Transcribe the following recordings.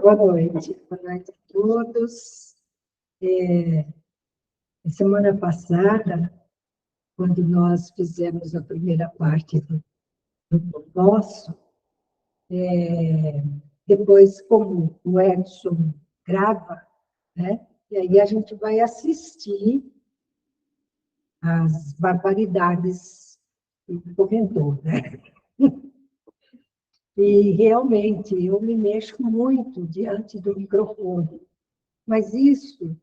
Boa noite a todos. Semana passada, quando nós fizemos a primeira parte do nosso, depois, como o Edson grava, né? E aí a gente vai assistir as barbaridades que ele comentou, né? E realmente eu me mexo muito diante do microfone, mas isso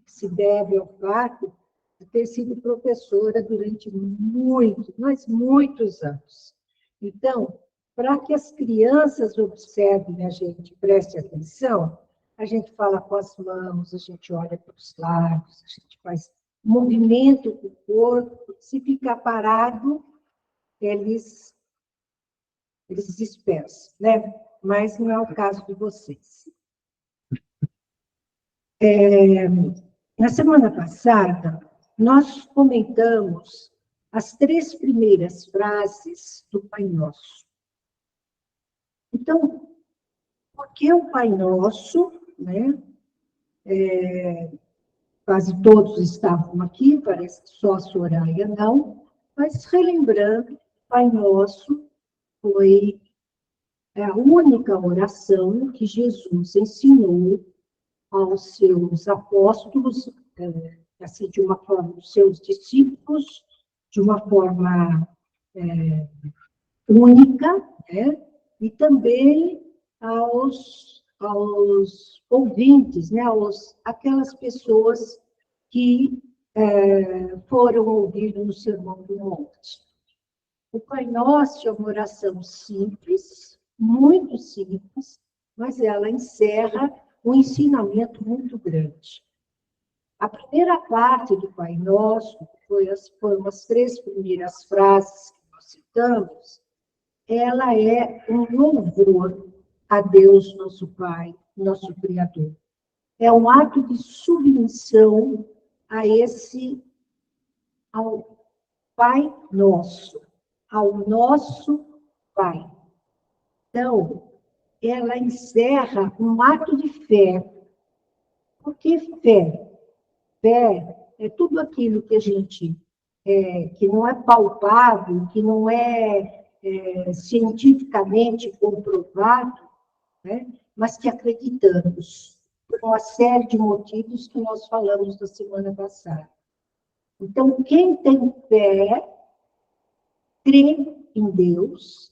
se deve ao fato de ter sido professora durante muitos anos. Então, para que as crianças observem a gente, preste atenção, a gente fala com as mãos, a gente olha para os lados, a gente faz movimento com o corpo. Se ficar parado, eles dispersam, né? Mas não é o caso de vocês. Na semana passada, nós comentamos as 3 primeiras frases do Pai Nosso. Então, por que o Pai Nosso, né? Quase todos estavam aqui, parece que só a Soraya não, mas relembrando, o Pai Nosso foi a única oração que Jesus ensinou aos seus apóstolos, assim, de uma forma, os seus discípulos, de uma forma única, né? E também aos ouvintes, né? Aquelas pessoas que foram ouvir no Sermão do Monte. O Pai Nosso é uma oração simples, muito simples, mas ela encerra um ensinamento muito grande. A primeira parte do Pai Nosso, foram as 3 primeiras frases que nós citamos, ela é um louvor a Deus, nosso Pai, nosso Criador. É um ato de submissão ao Pai Nosso, ao nosso Pai. Então, ela encerra um ato de fé. Por que fé? Fé é tudo aquilo que a gente, que não é palpável, que não é, cientificamente comprovado, né? Mas que acreditamos, por uma série de motivos que nós falamos na semana passada. Então, quem tem fé, crê em Deus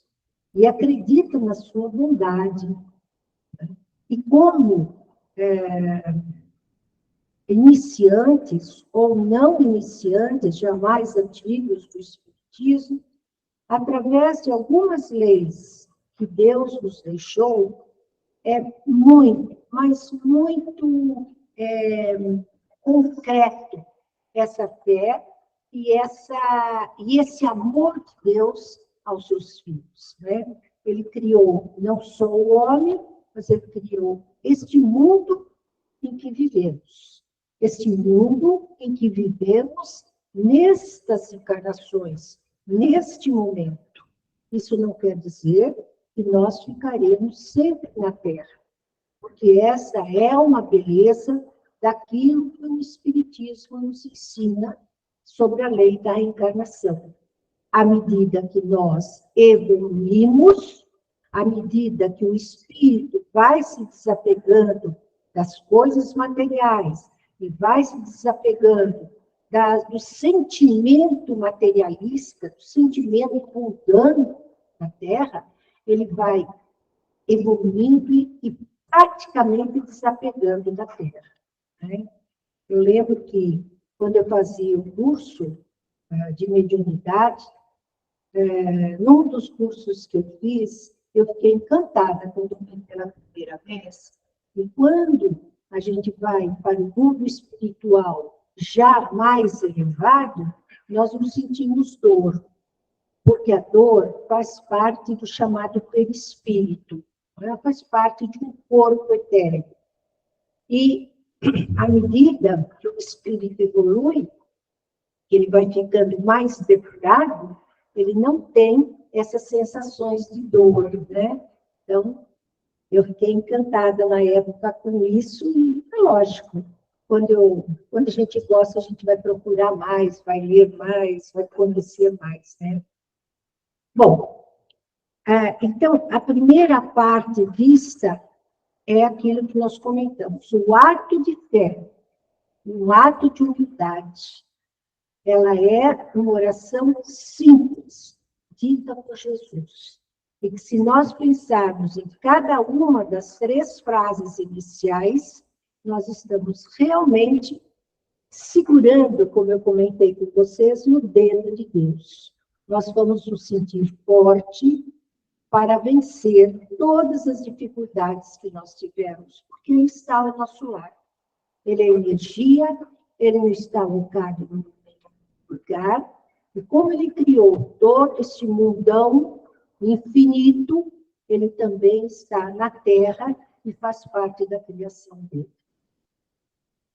e acredita na sua bondade. E como iniciantes ou não iniciantes, jamais antigos do Espiritismo, através de algumas leis que Deus nos deixou, é muito, mas muito concreto essa fé e esse amor de Deus aos seus filhos, né? Ele criou não só o homem, mas ele criou este mundo em que vivemos. Este mundo em que vivemos nestas encarnações, neste momento. Isso não quer dizer que nós ficaremos sempre na Terra, porque essa é uma beleza daquilo que o Espiritismo nos ensina sobre a lei da reencarnação. À medida que nós evoluímos, à medida que o espírito vai se desapegando das coisas materiais e vai se desapegando do sentimento materialista, do sentimento mundano da Terra, ele vai evoluindo e praticamente desapegando da Terra, né? Eu lembro que, quando eu fazia o curso de mediunidade, num dos cursos que eu fiz, eu fiquei encantada quando eu vi pela primeira vez. E quando a gente vai para o mundo espiritual já mais elevado, nós nos sentimos dor, porque a dor faz parte do chamado perispírito, ela faz parte de um corpo etéreo. E, à medida que o espírito evolui, ele vai ficando mais depurado, ele não tem essas sensações de dor, né? Então, Eu fiquei encantada na época com isso, e é lógico, quando a gente gosta, a gente vai procurar mais, vai ler mais, vai conhecer mais, né? Bom, então, a primeira parte vista é aquilo que nós comentamos, o ato de fé, um ato de humildade. Ela é uma oração simples, dita por Jesus. E que se nós pensarmos em cada uma das 3 frases iniciais, nós estamos realmente segurando, como eu comentei com vocês, no dedo de Deus. Nós vamos nos sentir forte para vencer todas as dificuldades que nós tivermos, porque Ele está ao nosso lado. Ele é energia, Ele não está alocado no lugar, e como Ele criou todo este mundão infinito, Ele também está na Terra e faz parte da criação dele.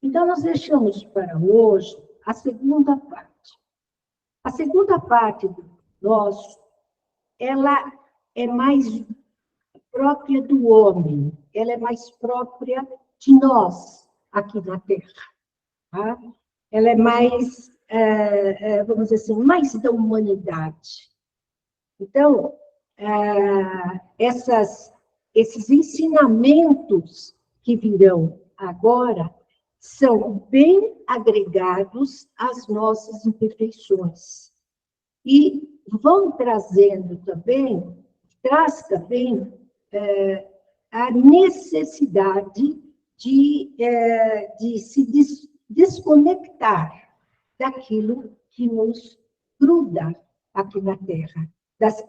Então, nós deixamos para hoje a segunda parte. A segunda parte do nosso, ela é mais própria do homem, ela é mais própria de nós, aqui na Terra. Tá? Ela é mais, vamos dizer assim, mais da humanidade. Então, esses ensinamentos que virão agora são bem agregados às nossas imperfeições. E vão trazendo também, traz também a necessidade de se desconectar daquilo que nos gruda aqui na Terra,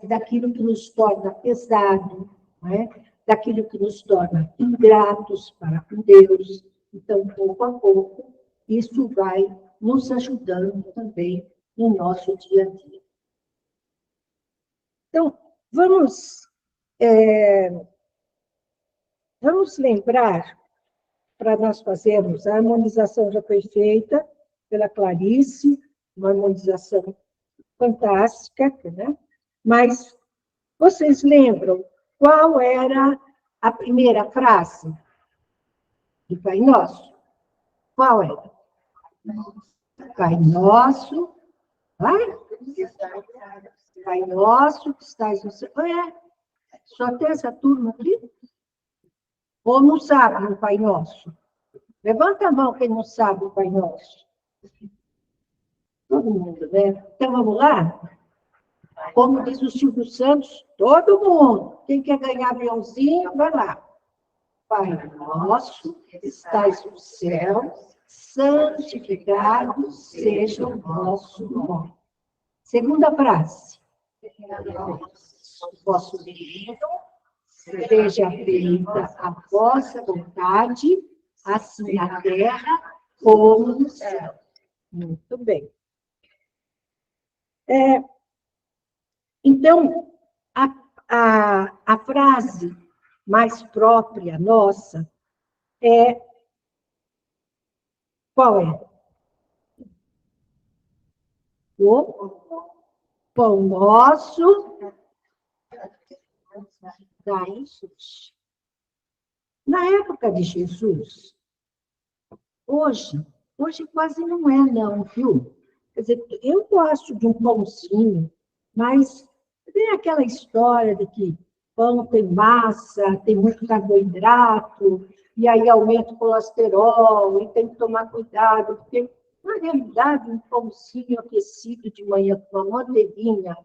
daquilo que nos torna pesado, né? Daquilo que nos torna ingratos para com Deus. Então, pouco a pouco, isso vai nos ajudando também no nosso dia a dia. Então, vamos lembrar, para nós fazermos, a harmonização já foi feita pela Clarice, uma harmonização fantástica, né? Mas vocês lembram qual era a primeira frase de Pai Nosso? Qual era? Pai Nosso, vai? Pai Nosso que estás no céu. Só tem essa turma aqui? Ou não sabe o Pai Nosso? Levanta a mão quem não sabe o Pai Nosso. Todo mundo, né? Então, vamos lá? Como diz o Silvio Santos, todo mundo. Quem quer ganhar aviãozinho, vai lá. Pai Nosso, que estais no céu, santificado seja o vosso nome. Segunda frase. O vosso reino, seja feita a vossa vontade, assim na terra como no céu. Muito bem. Então, a frase mais própria nossa é... Qual é? O pão nosso dai Jesus. Na época de Jesus, hoje quase não é não, viu? Quer dizer, eu gosto de um pãozinho, mas tem aquela história de que pão tem massa, tem muito carboidrato, e aí aumenta o colesterol, e tem que tomar cuidado, porque, na realidade, um pãozinho aquecido de manhã com uma manteiguinha,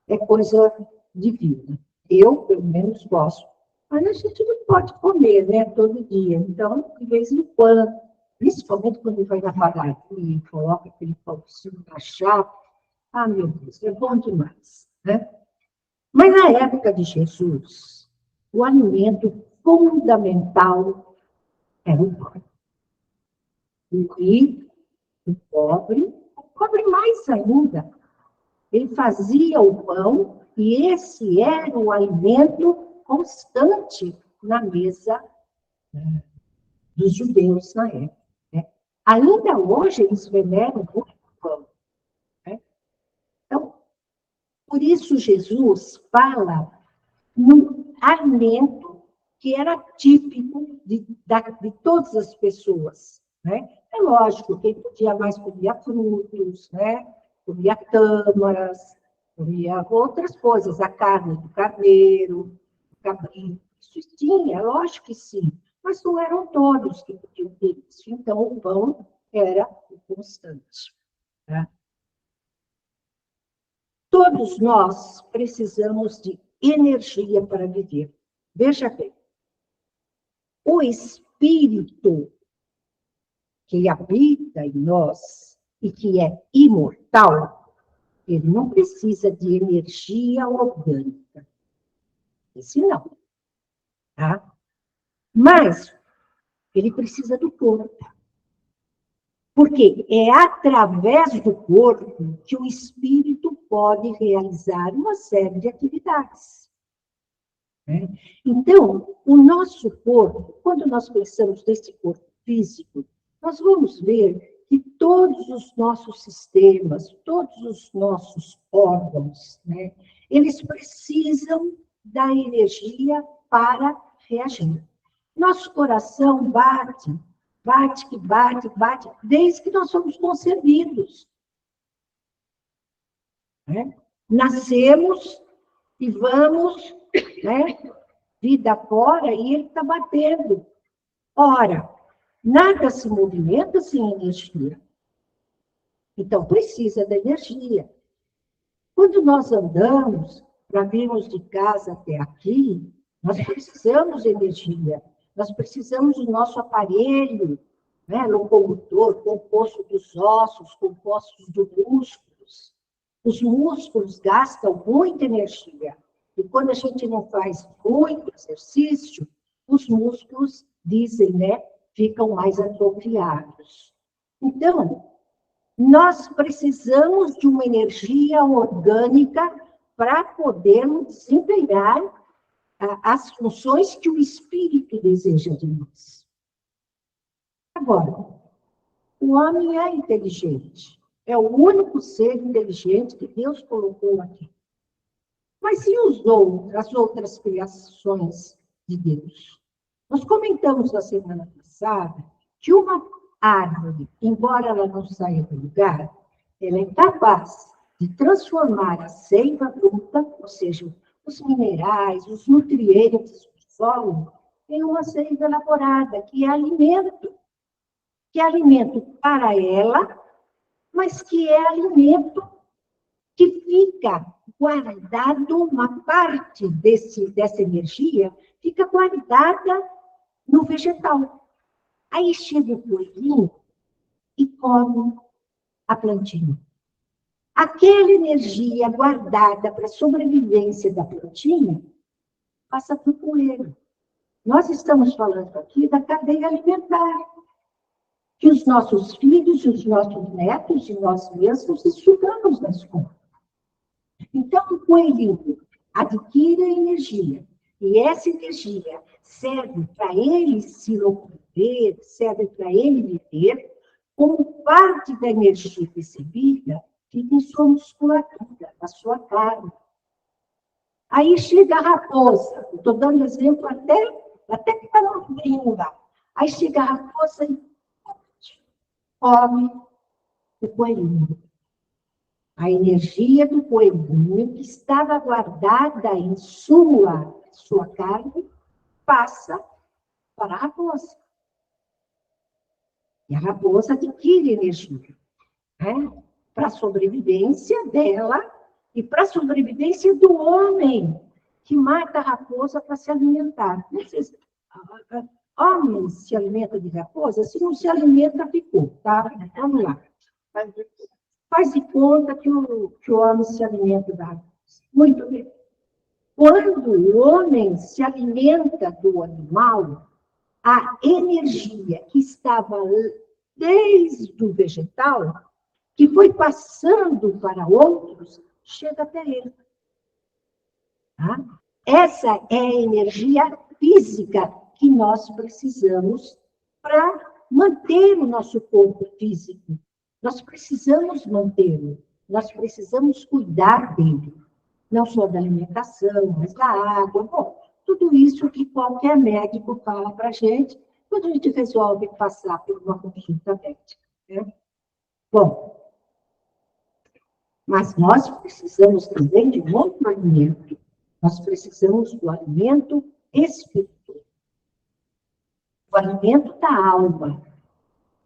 é coisa divina. Eu, pelo menos, gosto. Mas a gente não pode comer, né, todo dia. Então, de vez em quando, principalmente quando vai na padaria e coloca aquele pãozinho na chapa, meu Deus, é bom demais, né? Mas na época de Jesus, o alimento fundamental era o pão. O rico, o pobre mais ainda, ele fazia o pão e esse era o alimento constante na mesa dos judeus na época. Né? Ainda hoje eles veneram muito o pão. Né? Então, por isso Jesus fala alimento que era típico de todas as pessoas, né? É lógico, quem podia mais comia frutos, né? Comia tâmaras, comia outras coisas, a carne do carneiro, do cabrito, isso tinha, lógico que sim, mas não eram todos que podiam ter isso, então o pão era o constante. Tá? Todos nós precisamos de energia para viver. Veja bem, o espírito que habita em nós e que é imortal, ele não precisa de energia orgânica. Esse não. Tá? Mas ele precisa do corpo. Porque é através do corpo que o espírito pode realizar uma série de atividades. Né? Então, o nosso corpo, quando nós pensamos nesse corpo físico, nós vamos ver que todos os nossos sistemas, todos os nossos órgãos, né, eles precisam da energia para reagir. Nosso coração bate, bate, desde que nós somos concebidos. Né? Nascemos e vamos, né, vida fora, e ele está batendo. Ora, nada se movimenta sem energia. Então, precisa da energia. Quando nós andamos, para virmos de casa até aqui, nós precisamos de energia. Nós precisamos do nosso aparelho, né, locomotor, composto dos ossos, composto dos músculos. Os músculos gastam muita energia. E quando a gente não faz muito exercício, os músculos, dizem, né, ficam mais atrofiados. Então, nós precisamos de uma energia orgânica para podermos desempenhar as funções que o espírito deseja de nós. Agora, o homem é inteligente. É o único ser inteligente que Deus colocou aqui. Mas e as outras criações de Deus? Nós comentamos na semana passada que uma árvore, embora ela não saia do lugar, ela é capaz de transformar a seiva bruta, ou seja, os minerais, os nutrientes do solo, em uma seiva elaborada, que é alimento para ela, mas que é alimento que fica guardado, uma parte dessa energia fica guardada no vegetal. Aí chega o coelhinho e come a plantinha. Aquela energia guardada para a sobrevivência da plantinha passa para o coelho. Nós estamos falando aqui da cadeia alimentar, que os nossos filhos, os nossos netos e nós mesmos estudamos na escola. Então, o coelhinho adquire a energia, e essa energia serve para ele se locomover, serve para ele viver, como parte da energia recebida fica em sua musculatura, na sua carne. Aí chega a raposa, estou dando exemplo até que está no livrinho lá. Aí chega a raposa e come o coelhinho. A energia do coelhinho, que estava guardada em sua carne, passa para a raposa. E a raposa adquire energia, né? Para a sobrevivência dela e para a sobrevivência do homem, que mata a raposa para se alimentar. Homem se alimenta de raposa? Se não se alimenta, ficou, tá? Vamos lá. Faz de conta que o homem se alimenta da raposa. Muito bem. Quando o homem se alimenta do animal, a energia que estava desde o vegetal, que foi passando para outros, chega até ele. Tá? Essa é a energia física que nós precisamos para manter o nosso corpo físico. Nós precisamos mantê-lo, nós precisamos cuidar dele. Não só da alimentação, mas da água. Bom, Tudo isso que qualquer médico fala para a gente quando a gente resolve passar por uma consulta médica, né? Bom, mas nós precisamos também de um outro alimento. Nós precisamos do alimento espiritual. O alimento da alma,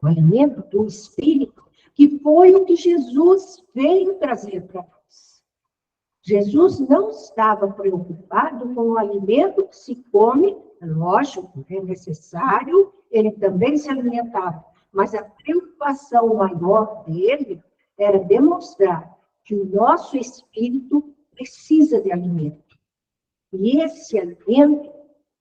o alimento do espírito, que foi o que Jesus veio trazer para nós. Jesus não estava preocupado com o alimento que se come, lógico, é necessário, ele também se alimentava, mas a preocupação maior dele era demonstrar que o nosso espírito precisa de alimento. E esse alimento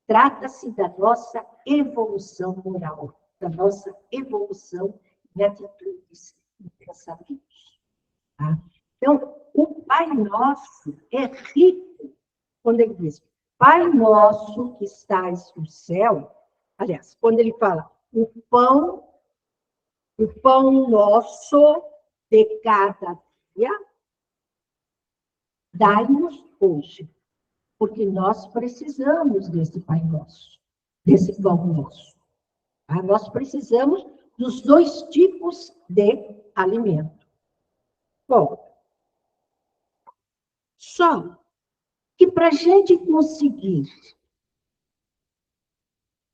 trata-se da nossa evolução moral, da nossa evolução em atitudes e pensamentos. Tá? Então, o Pai Nosso é rico quando ele diz, Pai Nosso que estás no céu, aliás, quando ele fala, o pão nosso de cada dia, dai-nos hoje, porque nós precisamos desse Pai Nosso, desse pão nosso. Tá? Nós precisamos dos dois tipos de alimento. Bom, só que para a gente conseguir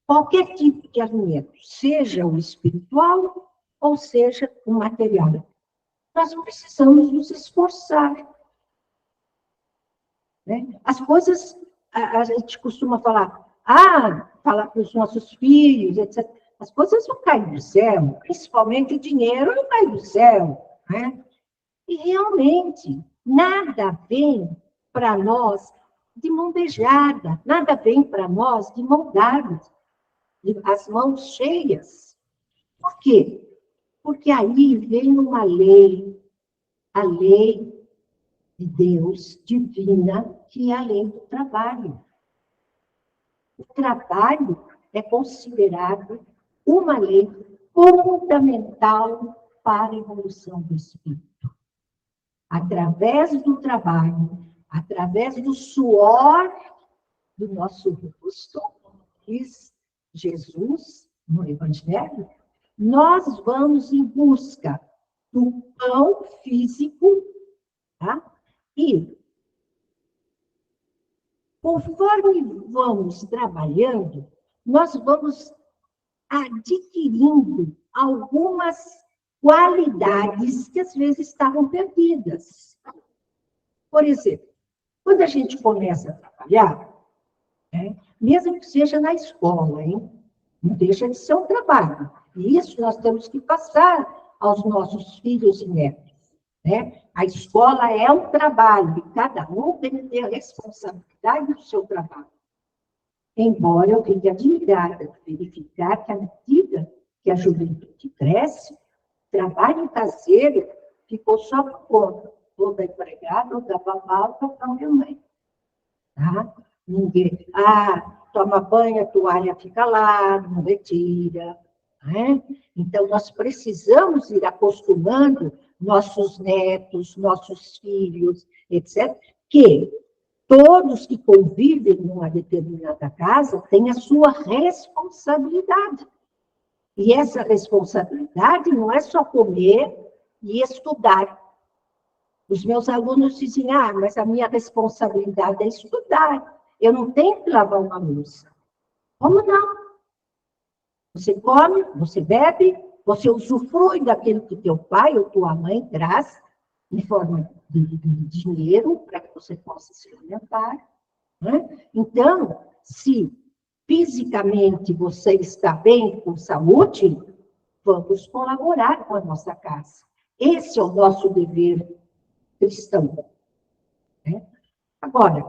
qualquer tipo de alimento, seja o espiritual ou seja o material, nós precisamos nos esforçar. Né? As coisas, a gente costuma falar para os nossos filhos, etc. As coisas não caem do céu, principalmente o dinheiro não cai do céu. Né? E realmente, nada vem para nós de mão beijada, nada vem para nós de mão dada, as mãos cheias. Por quê? Porque aí vem uma lei, a lei de Deus divina, que é a lei do trabalho. O trabalho é considerado uma lei fundamental para a evolução do espírito. Através do trabalho, através do suor do nosso rosto, diz Jesus no Evangelho, nós vamos em busca do pão físico, tá? E, conforme vamos trabalhando, nós vamos adquirindo algumas qualidades que às vezes estavam perdidas. Por exemplo, quando a gente começa a trabalhar, né, mesmo que seja na escola, hein, não deixa de ser um trabalho. E isso nós temos que passar aos nossos filhos e netos. Né? A escola é um trabalho, e cada um tem que ter a responsabilidade do seu trabalho. Embora eu fique admirada de verificar que, à medida que a juventude cresce, o trabalho caseiro ficou só por conta, ou da empregada, ou da babá, ou da minha mãe. Tá? Ninguém, toma banho, a toalha fica lá, não retira. Né? Então, nós precisamos ir acostumando nossos netos, nossos filhos, etc., que todos que convivem numa determinada casa têm a sua responsabilidade. E essa responsabilidade não é só comer e estudar. Os meus alunos dizem, mas a minha responsabilidade é estudar. Eu não tenho que lavar uma louça. Como não? Você come, você bebe, você usufrui daquilo que teu pai ou tua mãe traz, em forma de dinheiro, para que você possa se alimentar. Né? Então, se fisicamente você está bem, com saúde, vamos colaborar com a nossa casa. Esse é o nosso dever cristão. Né? Agora,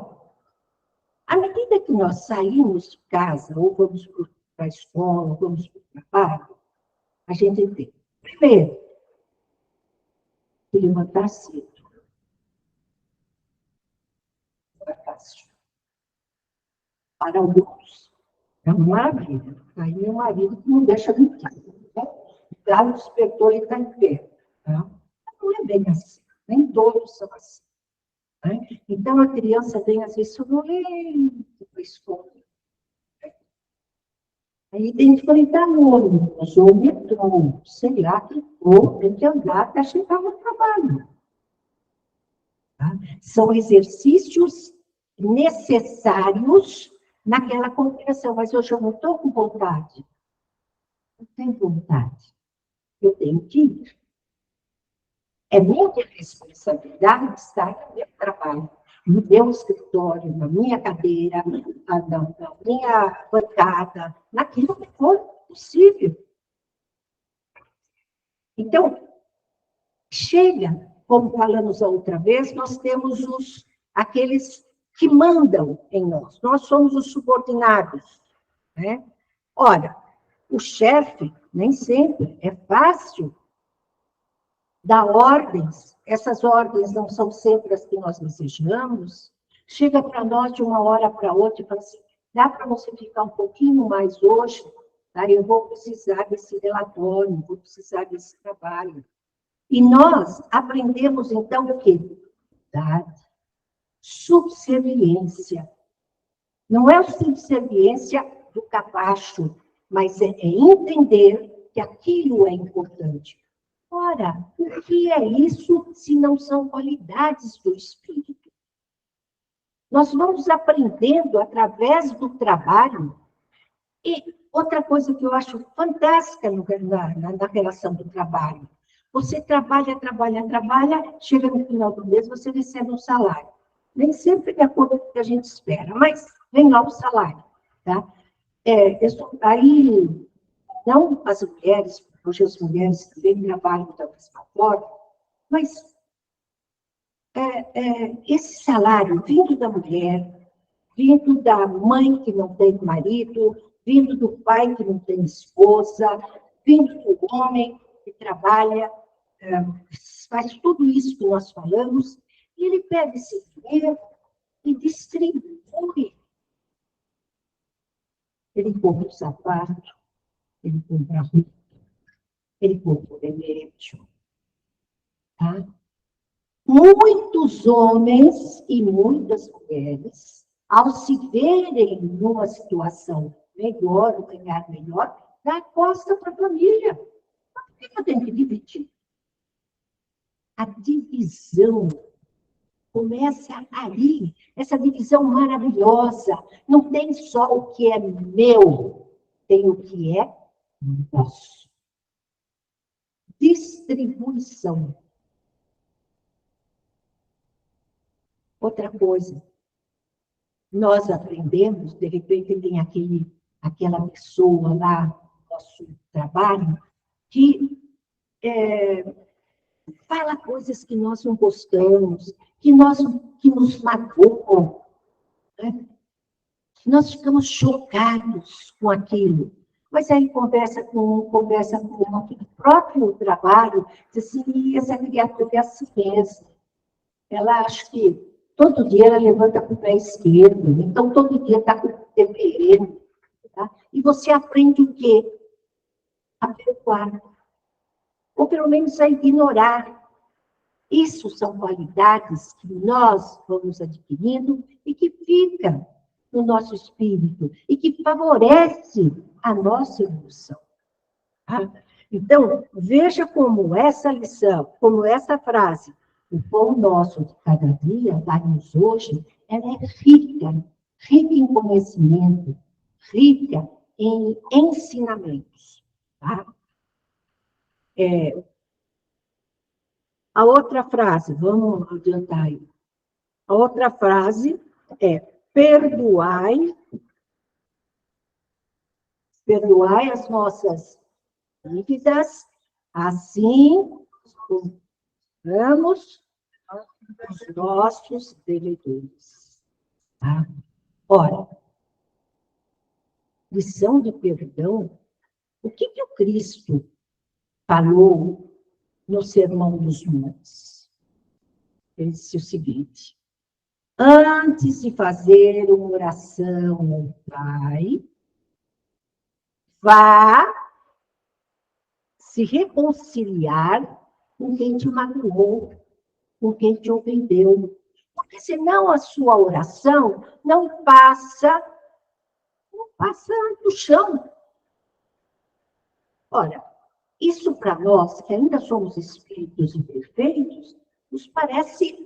à medida que nós saímos de casa, ou vamos para a escola, ou vamos para o trabalho, a gente tem, primeiro, que levantar cedo. Não é fácil. Para alguns, é uma maravilha. Aí meu marido não deixa mentir. Dá o despertou e está em pé. Tá? Não é bem assim. Nem todos são assim. Né? Então, a criança vem, às vezes, sonolenta para a escola. Aí tem que enfrentar ônibus, ou metrô, sei lá que for, tem que andar até chegar no trabalho. Tá? São exercícios necessários naquela compreensão, mas hoje eu não estou com vontade. Não tenho vontade. Eu tenho que ir. É minha responsabilidade estar no meu trabalho, no meu escritório, na minha cadeira, na minha bancada, naquilo que for possível. Então, chega, como falamos a outra vez, nós temos aqueles que mandam em nós. Nós somos os subordinados. Né? Ora, o chefe, nem sempre é fácil dar ordens. Essas ordens não são sempre as que nós desejamos. Chega para nós de uma hora para outra e fala assim, dá para você ficar um pouquinho mais hoje? Tá? Eu vou precisar desse relatório, vou precisar desse trabalho. E nós aprendemos, então, o quê? Subserviência. Não é a subserviência do capacho, mas é entender que aquilo é importante. Ora, o que é isso se não são qualidades do espírito? Nós vamos aprendendo através do trabalho. E outra coisa que eu acho fantástica na relação do trabalho, você trabalha, chega no final do mês, você recebe um salário. Nem sempre de acordo com o que a gente espera, mas vem lá o salário. Tá? Aí, não as mulheres, hoje as mulheres também trabalham da mesma forma, mas esse salário vindo da mulher, vindo da mãe que não tem marido, vindo do pai que não tem esposa, vindo do homem que trabalha, faz tudo isso que nós falamos, e ele pega esse dinheiro e distribui. Ele compra o sapato, ele compra a roupa, ele compra o remédio. Tá? Muitos homens e muitas mulheres, ao se verem numa situação melhor, ou ganhar melhor, dá costa para a família. Por que eu tenho que dividir? A divisão começa ali, essa divisão maravilhosa. Não tem só o que é meu, tem o que é nosso. Distribuição. Outra coisa, nós aprendemos, de repente tem aquela pessoa lá no nosso trabalho que fala coisas que nós não gostamos, que nos magoam, né? Nós ficamos chocados com aquilo. Mas aí conversa com o próprio trabalho, diz assim, essa criatura é assim mesmo. Ela acha que todo dia ela levanta com o pé esquerdo, então todo dia está com o TPM. Tá? E você aprende o quê? A perdoar. Ou pelo menos a ignorar. Isso são qualidades que nós vamos adquirindo e que ficam no nosso espírito e que favorece a nossa evolução. Tá? Então, veja como essa lição, como essa frase, o pão nosso de cada dia, dá-nos hoje, ela é rica em conhecimento, rica em ensinamentos. Tá? A outra frase, vamos adiantar aí. A outra frase é: perdoai as nossas dívidas, assim como pagamos os nossos devedores. Tá? Ora, lição de perdão, o que o Cristo falou no Sermão dos Montes? Ele disse o seguinte: antes de fazer uma oração ao Pai, vá se reconciliar com quem te magoou, com quem te ofendeu. Por Porque senão a sua oração não passa do chão. Ora, isso para nós, que ainda somos espíritos imperfeitos, nos parece,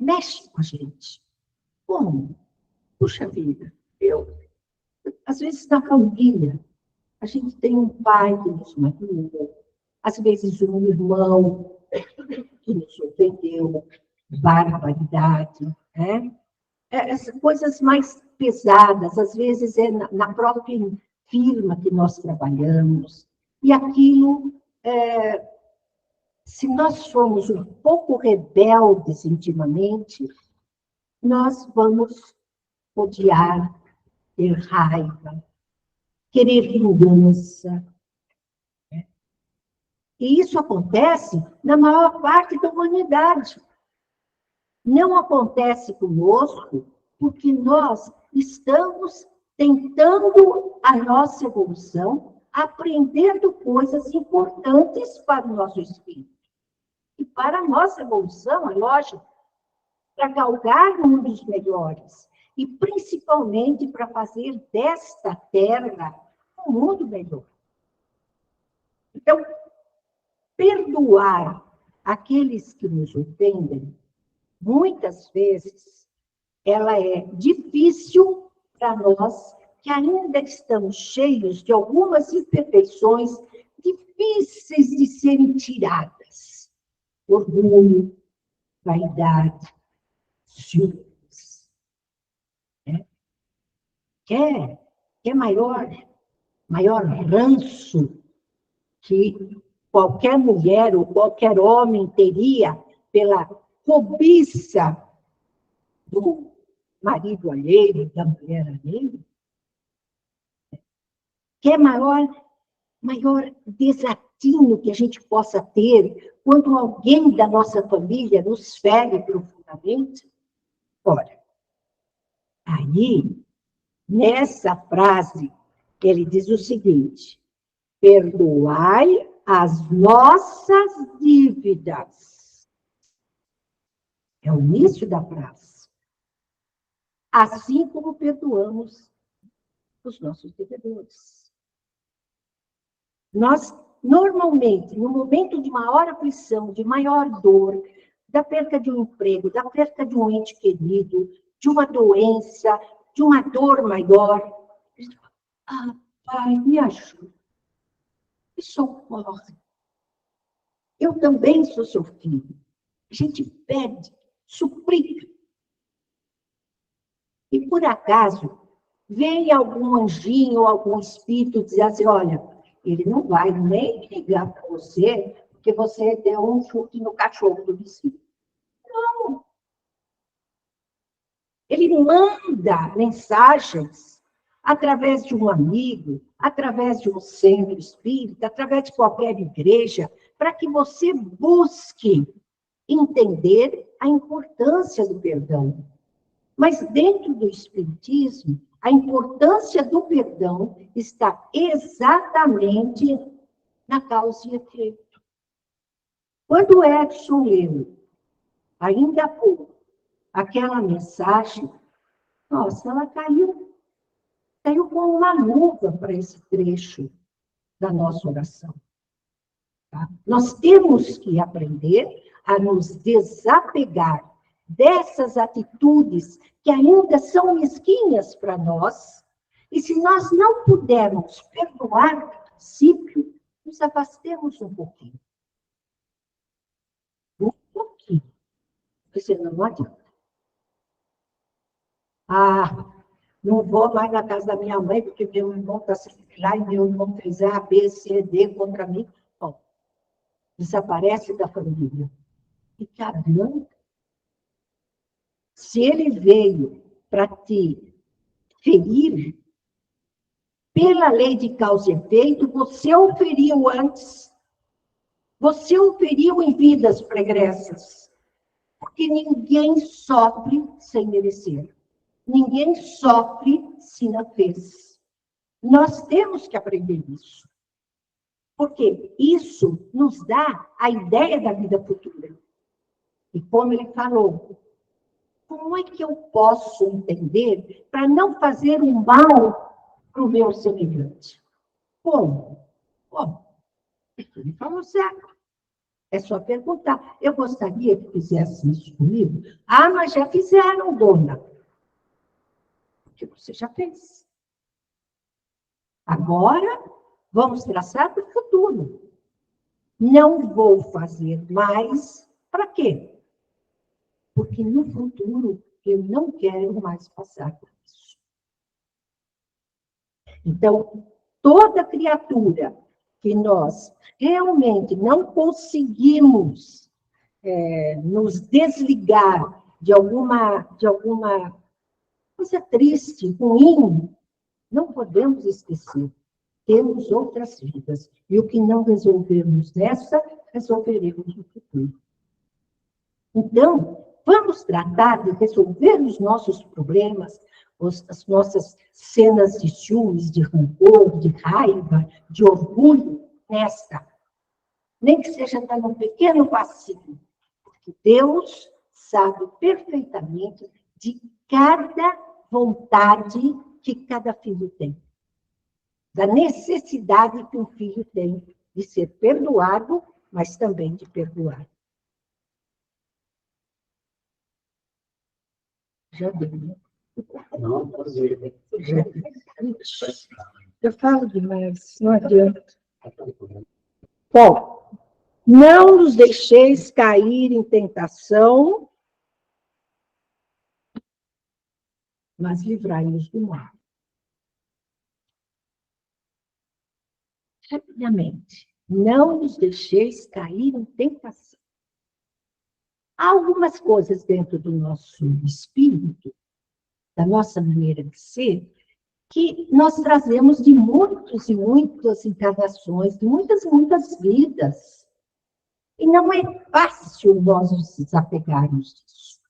mexe com a gente. Como? Puxa vida, às vezes na família, a gente tem um pai que nos magoou, às vezes um irmão que nos ofendeu, barbaridade, né? As coisas mais pesadas, às vezes é na própria firma que nós trabalhamos, e aquilo, se nós formos um pouco rebeldes intimamente, nós vamos odiar, ter raiva, querer vingança. E isso acontece na maior parte da humanidade. Não acontece conosco porque nós estamos tentando a nossa evolução, aprendendo coisas importantes para o nosso espírito. E para a nossa evolução, é lógico, para galgar mundos melhores. E principalmente para fazer desta terra um mundo melhor. Então, perdoar aqueles que nos ofendem, muitas vezes, ela é difícil para nós, que ainda estamos cheios de algumas imperfeições difíceis de serem tiradas. Orgulho, vaidade, ciúmes. Quer maior ranço que qualquer mulher ou qualquer homem teria pela cobiça do marido alheio, da mulher alheia? Quer maior desatino que a gente possa ter quando alguém da nossa família nos fere profundamente? Ora, aí, nessa frase, ele diz o seguinte: perdoai as nossas dívidas. É o início da frase. Assim como perdoamos os nossos devedores. Nós, normalmente, no momento de maior aflição, de maior dor, da perda de um emprego, da perda de um ente querido, de uma doença, de uma dor maior, Pai, me ajuda. Me socorre. Eu também sou seu filho. A gente pede, suplica. E por acaso, vem algum anjinho, algum espírito dizer assim, olha, ele não vai nem ligar para você, porque você deu um chute no cachorro do vizinho. Não. Ele manda mensagens através de um amigo, através de um centro espírita, através de qualquer igreja, para que você busque entender a importância do perdão. Mas dentro do espiritismo, a importância do perdão está exatamente na causa e efeito. Quando Edson leu, ainda há pouco, aquela mensagem, nossa, ela caiu como uma luva para esse trecho da nossa oração. Tá? Nós temos que aprender a nos desapegar dessas atitudes que ainda são mesquinhas para nós, e se nós não pudermos perdoar no princípio, nos afastemos um pouquinho. Um pouquinho. Você não adianta. Não vou mais na casa da minha mãe, porque meu irmão está sempre lá e meu irmão fez A, B, C, D contra mim. Bom, desaparece da família. E que adianta? Se ele veio para te ferir, pela lei de causa e efeito, você o feriu antes. Você o feriu em vidas pregressas. Porque ninguém sofre sem merecer. Ninguém sofre se não fez. Nós temos que aprender isso. Porque isso nos dá a ideia da vida futura. E como ele falou, como é que eu posso entender para não fazer um mal para o meu semelhante? Como? Como? Ele falou certo. É só perguntar. Eu gostaria que fizesse isso comigo. Ah, mas já fizeram, dona. Que você já fez. Agora, vamos traçar para o futuro. Não vou fazer mais. Para quê? Porque no futuro eu não quero mais passar por isso. Então, toda criatura que nós realmente não conseguimos nos desligar de alguma coisa triste, ruim, não podemos esquecer. Temos outras vidas. E o que não resolvermos nessa, resolveremos no futuro. Então, vamos tratar de resolver os nossos problemas, as nossas cenas de ciúmes, de rancor, de raiva, de orgulho, nesta. Nem que seja dando um pequeno passinho. Porque Deus sabe perfeitamente de cada vontade que cada filho tem. Da necessidade que um filho tem de ser perdoado, mas também de perdoar. Já deu, né? Não, Já deu. Eu falo demais, não adianta. Bom, não nos deixeis cair em tentação, mas livrai-nos do mal. Rapidamente, não nos deixeis cair em tentação. Há algumas coisas dentro do nosso espírito, da nossa maneira de ser, que nós trazemos de muitas e muitas encarnações, de muitas e muitas vidas. E não é fácil nós nos desapegarmos disso.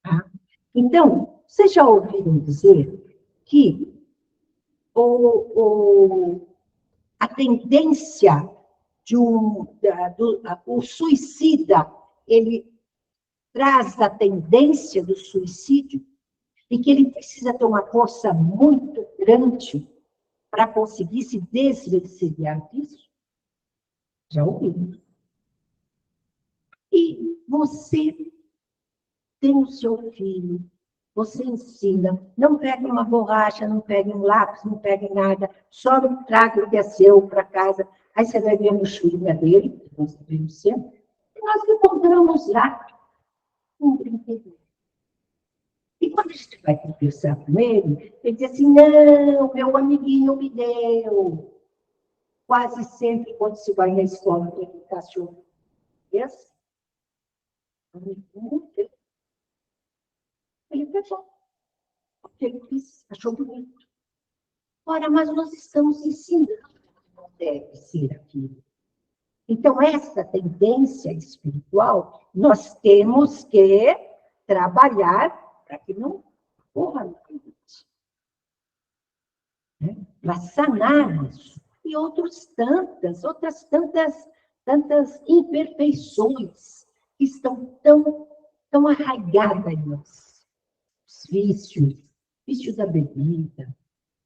Tá? Então, vocês já ouviram dizer que a tendência o suicida, ele traz a tendência do suicídio e que ele precisa ter uma força muito grande para conseguir se desvencilhar disso? Já ouviu? E você tem o seu filho, você ensina, não pegue uma borracha, não pegue um lápis, não pegue nada, só traga o que é seu para casa. Aí você vai ver a mochilinha dele, que nós devemos sempre, e nós encontramos lá um brinquedo. E quando a gente vai conversar com ele, ele diz assim, não, meu amiguinho me deu. Quase sempre, quando se vai na escola, tem um cachorro. E assim, ele pegou. Porque ele quis, achou bonito. Ora, mas nós estamos ensinando que não deve ser aquilo. Então, essa tendência espiritual, nós temos que trabalhar para que não corra no limite. Né? Para sanar isso. E outras tantas imperfeições que estão tão arraigadas em nós. Os vícios, vício da bebida,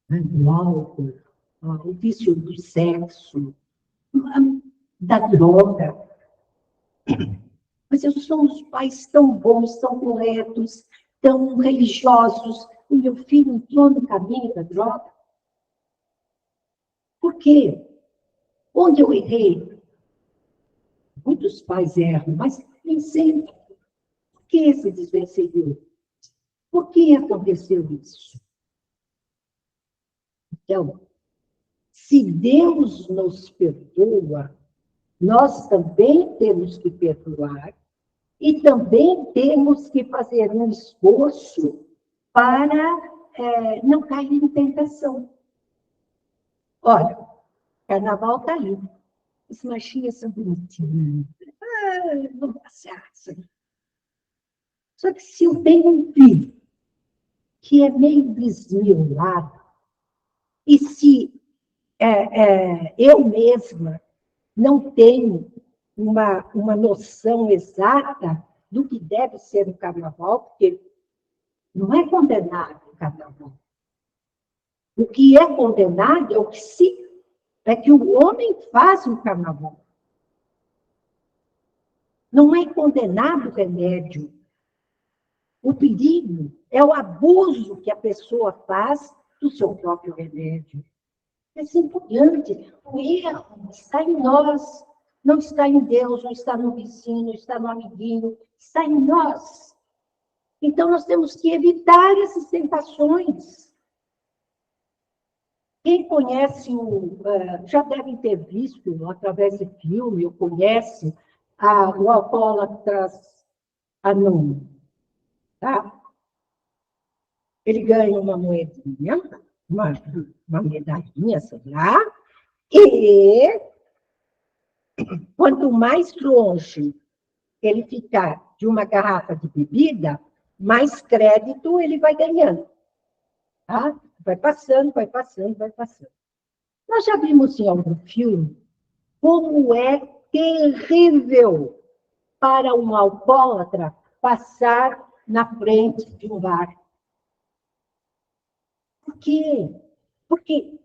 né? Do álcool, o vício do sexo, da droga. Mas eu sou uns pais tão bons, tão corretos, tão religiosos. O meu filho entrou no caminho da droga. Por quê? Onde eu errei? Muitos pais erram, mas nem sempre. Por que se desvencilhou? Por que aconteceu isso? Então, se Deus nos perdoa, nós também temos que perdoar e também temos que fazer um esforço para não cair em tentação. Olha, carnaval está aí. As machinhas são bonitinhas. Vamos passear. Só que se eu tenho um filho que é meio desmiolado, e se eu mesma não tenho uma noção exata do que deve ser o carnaval, porque não é condenado o carnaval. O que é condenado é o que é que o homem faz no carnaval. Não é condenado o remédio. O perigo é o abuso que a pessoa faz do seu próprio remédio. É importante. O erro está em nós, não está em Deus, não está no vizinho, não está no amiguinho, está em nós. Então, nós temos que evitar essas tentações. Quem conhece já devem ter visto, através de filme, ou conhece o Alcoólatras Anônimo. Tá? Ele ganha uma moedinha, uma medalhinha, sei lá, e quanto mais longe ele ficar de uma garrafa de bebida, mais crédito ele vai ganhando. Tá? Vai passando, vai passando, vai passando. Nós já vimos em algum filme como é terrível para um alcoólatra passar na frente de um bar. Por quê? Porque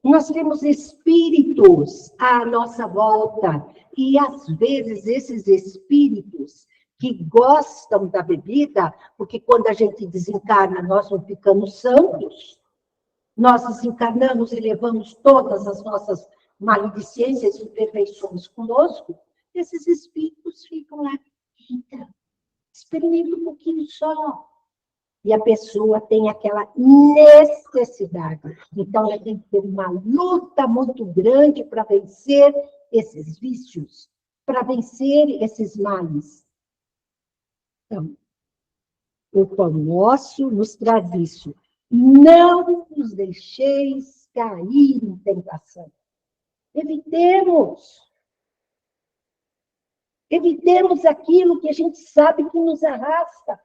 nós temos espíritos à nossa volta, e às vezes esses espíritos que gostam da bebida, porque quando a gente desencarna, nós não ficamos santos, nós desencarnamos e levamos todas as nossas maledicências e imperfeições conosco, esses espíritos ficam lá, eita, experimenta um pouquinho só. E a pessoa tem aquela necessidade. Então, ela tem que ter uma luta muito grande para vencer esses vícios, para vencer esses males. Então, o Pão Nosso nos traz isso. Não nos deixeis cair em tentação. Evitemos. Evitemos aquilo que a gente sabe que nos arrasta.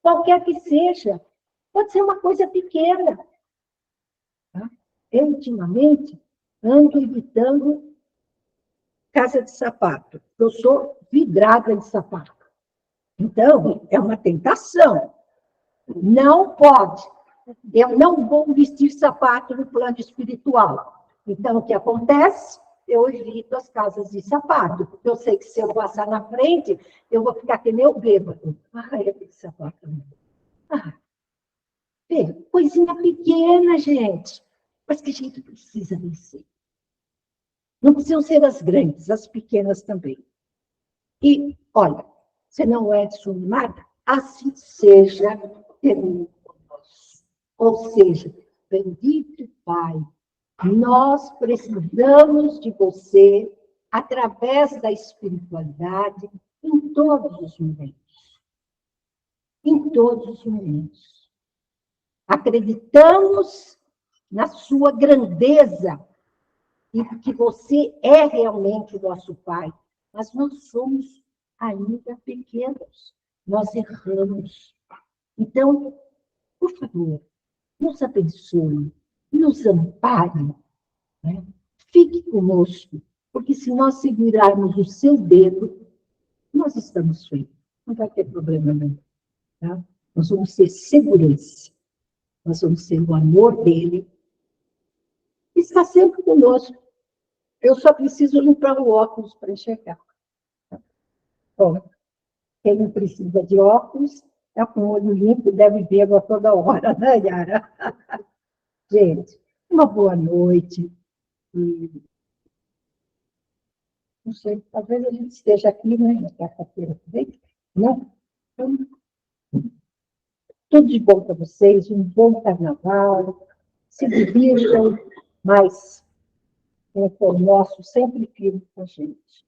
Qualquer que seja. Pode ser uma coisa pequena. Tá? Eu, ultimamente, ando evitando casa de sapato. Eu sou vidrada de sapato. Então, é uma tentação. Não pode. Eu não vou vestir sapato no plano espiritual. Então, o que acontece? Eu evito as casas de sapato, porque eu sei que se eu passar na frente, eu vou ficar que nem o bêbado. Aquele sapato. Coisinha pequena, gente. Mas que a gente precisa vencer. Não precisam ser as grandes, as pequenas também. E, olha, você não é desumada, assim seja, ou seja, bendito Pai, nós precisamos de você através da espiritualidade em todos os momentos. Em todos os momentos. Acreditamos na sua grandeza e que você é realmente o nosso Pai, mas nós somos ainda pequenos, nós erramos. Então, por favor, nos abençoe, nos ampare, né? Fique conosco, porque se nós segurarmos o seu dedo, nós estamos feitos. Não vai ter problema nenhum. Tá? Nós vamos ter segurança. Nós vamos ter o amor dele. Está sempre conosco. Eu só preciso limpar o óculos para enxergar. Bom, quem não precisa de óculos, está com o olho limpo, deve ver a toda hora, né, Yara? Gente, uma boa noite. Não sei, talvez a gente esteja aqui, né, na quarta-feira também, não? Então, tudo de bom para vocês, um bom carnaval, se divirtam, mas o nosso sempre firme com a gente.